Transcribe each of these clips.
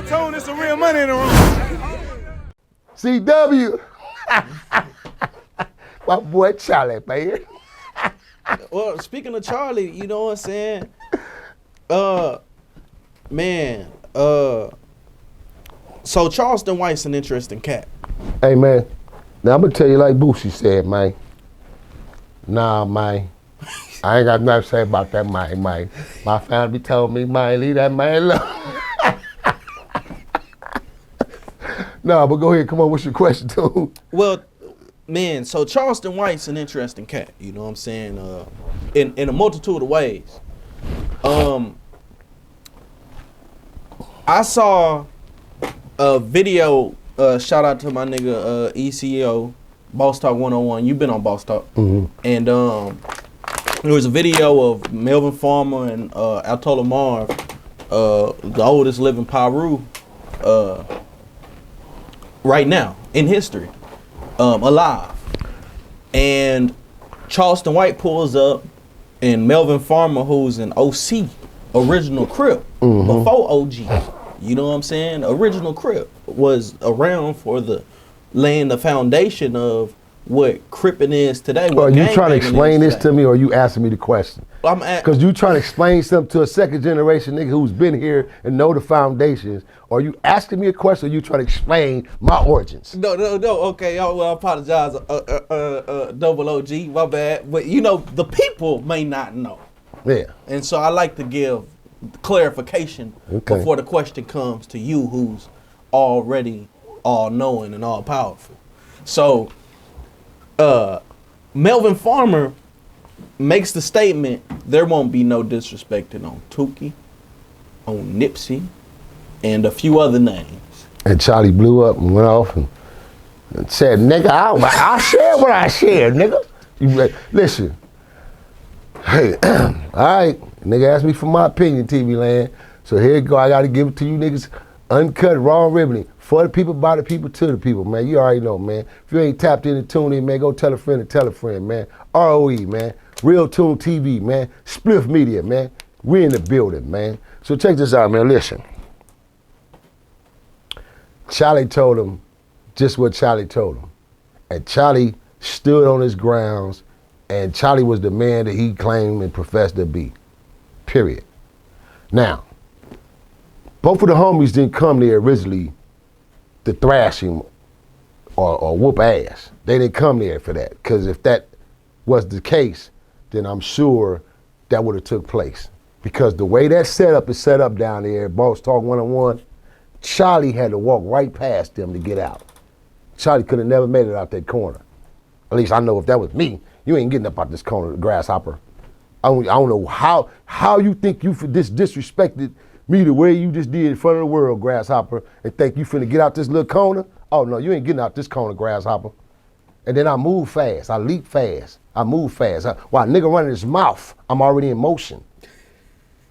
Tone, there's some real money in the room. CW. My boy Charlie, man. Well, speaking of Charlie, you know what I'm saying? Man, so Charleston White's an interesting cat. Hey, man. Now, I'm going to tell you like Boosie said, man. Nah, man. I ain't got nothing to say about that, man. My family told me, man, leave that man alone. Nah, but go ahead. Come on, what's your question, too? Well, man, so Charleston White's an interesting cat. You know what I'm saying? In a multitude of ways. I saw a video, shout out to my nigga ECO, Boss Talk 101. You've been on Boss Talk. Mm-hmm. And there was a video of Melvin Farmer and Altola Marv, the oldest living Paru, right now in history, alive. And Charleston White pulls up, and Melvin Farmer, who's an OC, original Crip, before OG. You know what I'm saying? Original Crip was around for laying the foundation of what Crippin' is today. Are you trying to explain this to me, or are you asking me the question? Because you trying to explain something to a second generation nigga who's been here and know the foundations. Are you asking me a question, or you trying to explain my origins? No. Okay, well, I apologize, double OG, my bad. But you know, the people may not know. Yeah. And so I like to give clarification before the question comes to you, who's already all-knowing and all-powerful. So, Melvin Farmer makes the statement, there won't be no disrespecting on Tukey, on Nipsey, and a few other names. And Charlie blew up and went off and said, nigga, I shared what I shared, nigga. Listen, hey, all right, nigga asked me for my opinion, TV land. So here you go, I gotta give it to you niggas, uncut, raw ribbon. For the people, by the people, to the people, man. You already know, man. If you ain't tapped in and tuned in, man, go tell a friend and tell a friend, man. ROE, man. Real Tune TV, man. Spliff Media, man. We in the building, man. So check this out, man. Listen. Charlie told him just what Charlie told him. And Charlie stood on his grounds, and Charlie was the man that he claimed and professed to be. Period. Now, both of the homies didn't come there originally to thrash him or whoop ass. They didn't come there for that, because if that was the case, then I'm sure that would have took place. Because the way that setup is set up down there, Boss Talk 101, Charlie had to walk right past them to get out. Charlie could have never made it out that corner. At least I know if that was me, you ain't getting up out this corner, grasshopper. I don't know how you think you disrespected me the way you just did in front of the world, grasshopper, and think you finna get out this little corner? Oh no, you ain't getting out this corner, grasshopper. And then I move fast, I leap fast, I move fast. While a nigga running his mouth, I'm already in motion.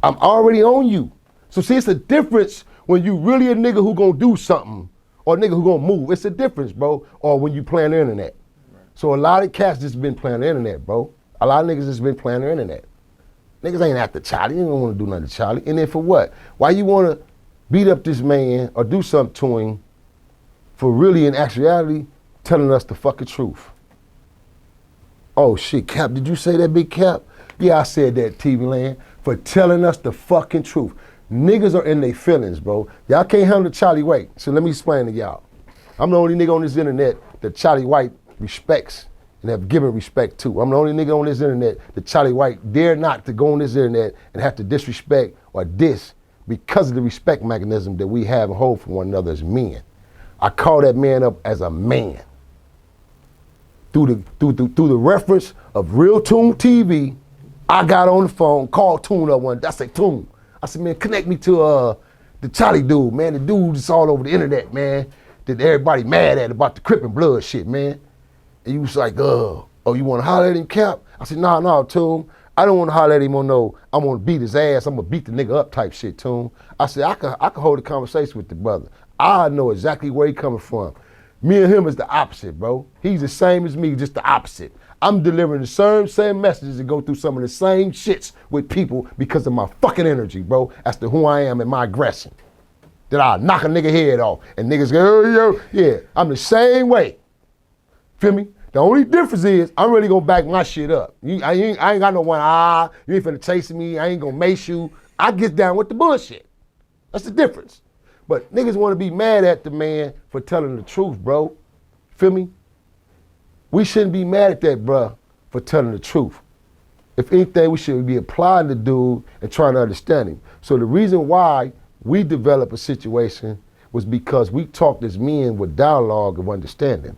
I'm already on you. So see, it's a difference when you really a nigga who gonna do something, or a nigga who gonna move. It's a difference, bro, or when you playing the internet. Right. So a lot of cats just been playing the internet, bro. A lot of niggas just been playing the internet. Niggas ain't after Charlie. You don't want to do nothing to Charlie. And then for what? Why you want to beat up this man or do something to him for really, in actuality, telling us the fucking truth? Oh shit, Cap, did you say that, Big Cap? Yeah, I said that, TV land, for telling us the fucking truth. Niggas are in their feelings, bro. Y'all can't handle Charlie White. So let me explain to y'all. I'm the only nigga on this internet that Charlie White respects and have given respect to. I'm the only nigga on this internet that Charlie White dare not to go on this internet and have to disrespect or diss because of the respect mechanism that we have and hold for one another as men. I call that man up as a man. Through the reference of Real Tune TV, I got on the phone, called Tune up one day. I said, Tune. I said, man, connect me to the Charlie dude, man. The dude that's all over the internet, man, that everybody mad at about the Crip and Blood shit, man. And he was like, oh, you want to holler at him, Cap? I said, no, Tune. I don't want to holler at him on no, I'm going to beat his ass, I'm going to beat the nigga up type shit, Tune. I said, I can hold a conversation with the brother. I know exactly where he coming from. Me and him is the opposite, bro. He's the same as me, just the opposite. I'm delivering the same messages and go through some of the same shits with people because of my fucking energy, bro, as to who I am and my aggression. then I'll knock a nigga head off. And niggas go, yo, yeah, I'm the same way. Feel me? The only difference is I'm really gonna back my shit up. I ain't got no one, you ain't finna chase me, I ain't gonna mace you. I get down with the bullshit. That's the difference. But niggas wanna be mad at the man for telling the truth, bro. Feel me? We shouldn't be mad at that, bro, for telling the truth. If anything, we should be applying the dude and trying to understand him. So the reason why we developed a situation was because we talked as men with dialogue of understanding.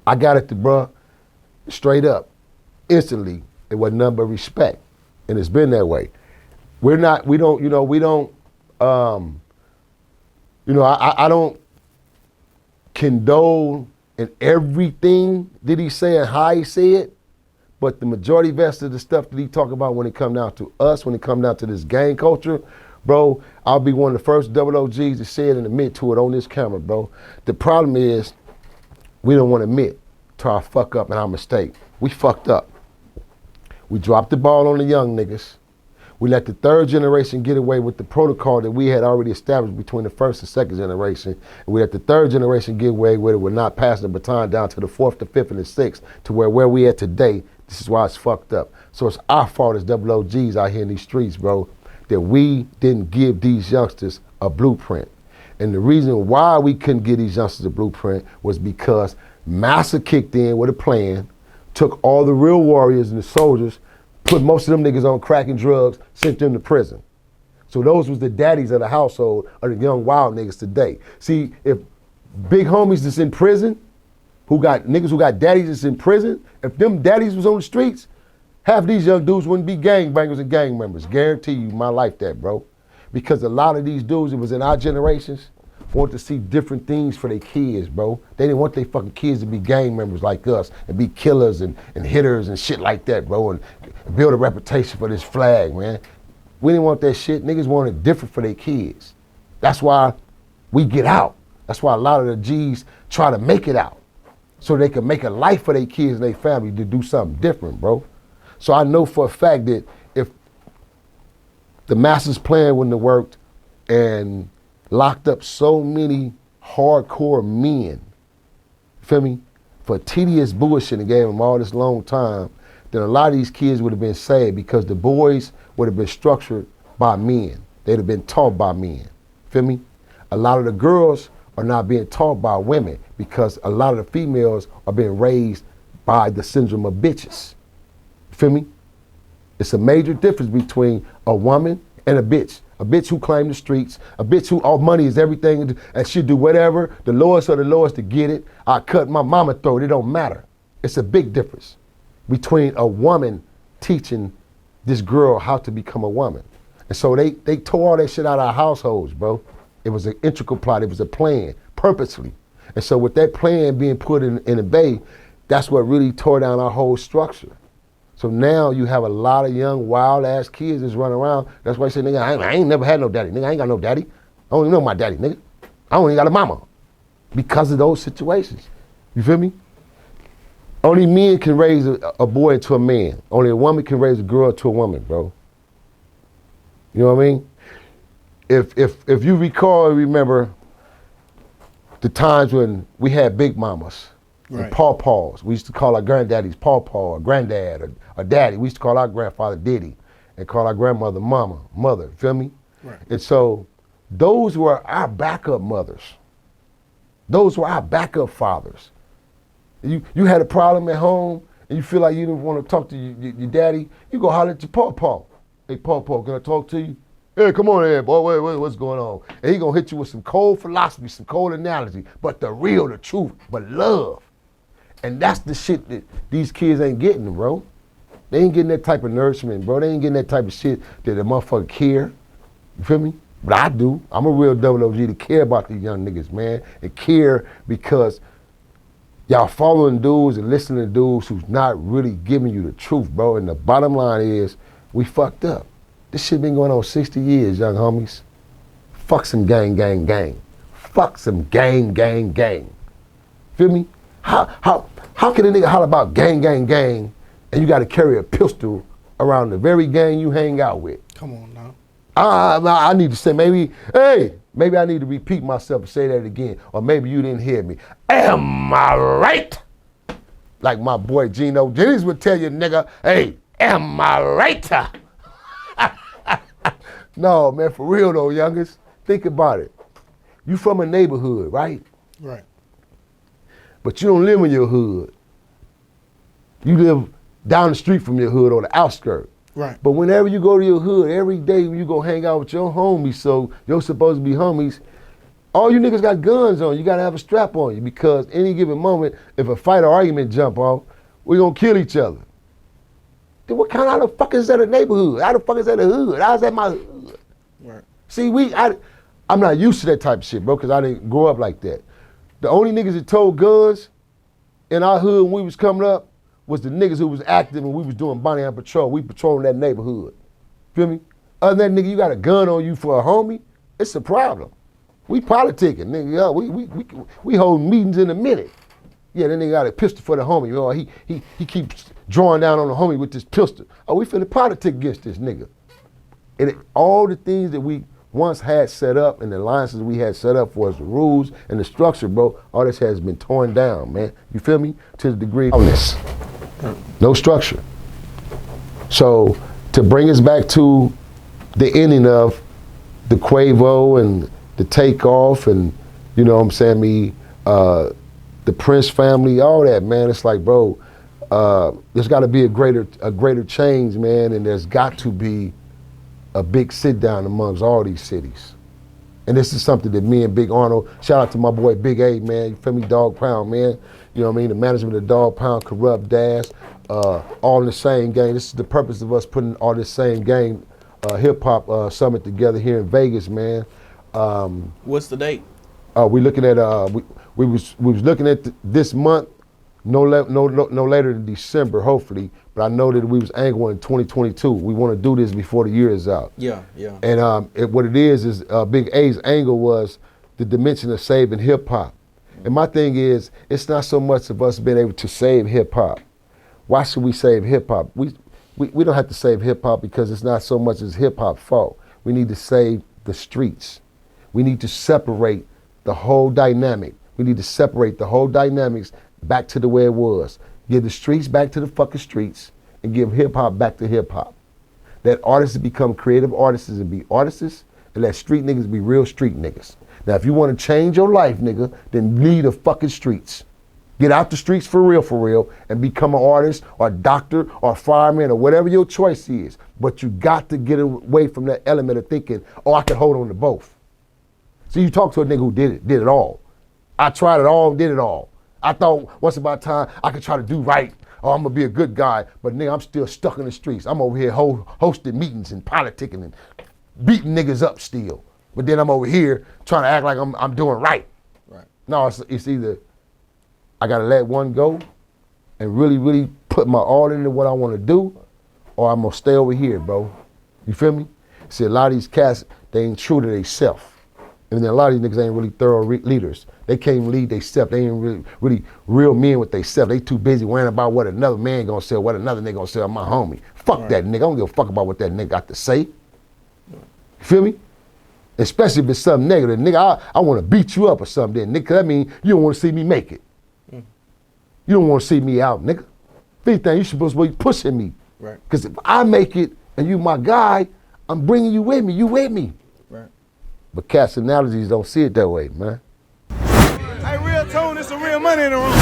I got at the bruh straight up, instantly. It was nothing but respect, and it's been that way. I don't condone in everything that he said and how he said, but the majority of the stuff that he talk about when it come down to us, when it come down to this gang culture, bro, I'll be one of the first double OGs to say it and admit to it on this camera, bro. The problem is, we don't want to admit to our fuck up and our mistake. We fucked up. We dropped the ball on the young niggas. We let the third generation get away with the protocol that we had already established between the first and second generation. And we let the third generation get away with it. We're not passing the baton down to the fourth, the fifth, and the sixth to where we at today. This is why it's fucked up. So it's our fault as double OGs out here in these streets, bro, that we didn't give these youngsters a blueprint. And the reason why we couldn't give these youngsters a blueprint was because Massa kicked in with a plan, took all the real warriors and the soldiers, put most of them niggas on crack and drugs, sent them to prison. So those was the daddies of the household of the young wild niggas today. See, if big homies that's in prison, niggas who got daddies that's in prison, if them daddies was on the streets, half these young dudes wouldn't be gangbangers and gang members. Guarantee you my life that, bro. Because a lot of these dudes that was in our generations want to see different things for their kids, bro. They didn't want their fucking kids to be gang members like us and be killers and hitters and shit like that, bro, and build a reputation for this flag, man. We didn't want that shit. Niggas wanted different for their kids. That's why we get out. That's why a lot of the G's try to make it out so they can make a life for their kids and their family to do something different, bro. So I know for a fact that if the Masters plan wouldn't have worked and locked up so many hardcore men, feel me, for tedious bullshit and gave them all this long time, then a lot of these kids would have been saved because the boys would have been structured by men. They'd have been taught by men, feel me? A lot of the girls are not being taught by women because a lot of the females are being raised by the syndrome of bitches, feel me? It's a major difference between a woman and a bitch who claim the streets, a bitch who all money is everything and she'll do whatever, the lowest of the lowest to get it. I cut my mama throat, it don't matter. It's a big difference between a woman teaching this girl how to become a woman. And so they tore all that shit out of our households, bro. It was an integral plot, it was a plan, purposely. And so with that plan being put in the bay, that's what really tore down our whole structure. So now you have a lot of young, wild-ass kids that's running around. That's why I say, nigga, I ain't never had no daddy. Nigga, I ain't got no daddy. I don't even know my daddy, nigga. I don't even got a mama. Because of those situations. You feel me? Only men can raise a boy into a man. Only a woman can raise a girl to a woman, bro. You know what I mean? If you recall and remember the times when we had big mamas, right, and pawpaws. We used to call our granddaddies pawpaw or granddad or daddy. We used to call our grandfather Diddy and call our grandmother mother, feel me? Right. And so those were our backup mothers. Those were our backup fathers. You had a problem at home and you feel like you didn't want to talk to your daddy, you go holler at your pawpaw. Hey, pawpaw, can I talk to you? Hey, come on here, boy, what's going on? And he gonna hit you with some cold philosophy, some cold analogy, but the real, the truth, but love. And that's the shit that these kids ain't getting, bro. They ain't getting that type of nourishment, bro. They ain't getting that type of shit that the motherfucker care. You feel me? But I do. I'm a real double OG to care about these young niggas, man. And care because y'all following dudes and listening to dudes who's not really giving you the truth, bro. And the bottom line is, we fucked up. This shit been going on 60 years, young homies. Fuck some gang, gang, gang. Fuck some gang, gang, gang. Feel me? How can a nigga holler about gang, gang, gang, and you gotta carry a pistol around the very gang you hang out with? Come on now. I need to say maybe I need to repeat myself and say that again, or maybe you didn't hear me. Am I right? Like my boy Gino Jennings would tell you, nigga, hey, am I right? No, man, for real though, youngest, think about it. You from a neighborhood, right? Right. But you don't live in your hood. You live down the street from your hood or the outskirts. Right. But whenever you go to your hood, every day when you go hang out with your homies, so you're supposed to be homies, all you niggas got guns on. You gotta have a strap on you because any given moment, if a fight or argument jump off, we gonna kill each other. Then what kind of the fuck is that a neighborhood? How the fuck is that a hood? How's that my hood? Right. See, I'm not used to that type of shit, bro, because I didn't grow up like that. The only niggas that told guns in our hood when we was coming up was the niggas who was active and we was doing bounty and patrol. We patrolling that neighborhood. Feel me? Other than that, nigga, you got a gun on you for a homie, it's a problem. We politicking, nigga. Yeah, we hold meetings in a minute. Yeah, then nigga got a pistol for the homie. You know, he keeps drawing down on the homie with this pistol. Oh, we finna politic against this nigga. And all the things that we once had set up and the alliances we had set up for us, the rules and the structure, bro, all this has been torn down, man. You feel me? To the degree of this. No structure. So to bring us back to the ending of the Quavo and the Takeoff and, you know what I'm saying, the Prince family, all that, man, it's like, bro, there's gotta be a greater change, man, and there's got to be a big sit down amongst all these cities. And this is something that me and Big Arnold, shout out to my boy Big A, man, you feel me, Dog Pound, man. You know what I mean? The management of Dog Pound, Corrupt Dash, all in the same game. This is the purpose of us putting all this same game hip hop summit together here in Vegas, man. What's the date? We looking at we was looking at this month, no later than December, hopefully. But I know that we was angling 2022. We want to do this before the year is out. Yeah, yeah. And what it is Big A's angle was the dimension of saving hip hop. And my thing is, it's not so much of us being able to save hip hop. Why should we save hip hop? We don't have to save hip hop because it's not so much as hip hop's fault. We need to save the streets. We need to separate the whole dynamic. We need to separate the whole dynamics back to the way it was. Give the streets back to the fucking streets and give hip hop back to hip hop. Let artists become creative artists and be artists, and let street niggas be real street niggas. Now, if you want to change your life, nigga, then leave the fucking streets. Get out the streets for real, and become an artist or a doctor or a fireman or whatever your choice is. But you got to get away from that element of thinking, oh, I can hold on to both. So you talk to a nigga who did it all. I tried it all, did it all. I thought once upon a time I could try to do right, or I'm gonna be a good guy, but nigga, I'm still stuck in the streets. I'm over here hosting meetings and politicking and beating niggas up still. But then I'm over here trying to act like I'm doing right. Right. No, it's either I gotta let one go and really put my all into what I wanna do, or I'm gonna stay over here, bro. You feel me? See, a lot of these cats, they ain't true to themselves. And then a lot of these niggas ain't really thorough leaders. They can't even lead themselves. They ain't really real men with themselves. They too busy worrying about what another man gonna say, what another nigga gonna say on my homie. Fuck that nigga. I don't give a fuck about what that nigga got to say. You feel me? Especially if it's something negative. Nigga, I wanna beat you up or something then, nigga. That mean you don't wanna see me make it. You don't wanna see me out, nigga. If anything, you supposed to be pushing me. Right. Cause if I make it and you my guy, I'm bringing you with me. You with me. Right. But cats analogies don't see it that way, man. Hey, real tone, it's some real money in the room.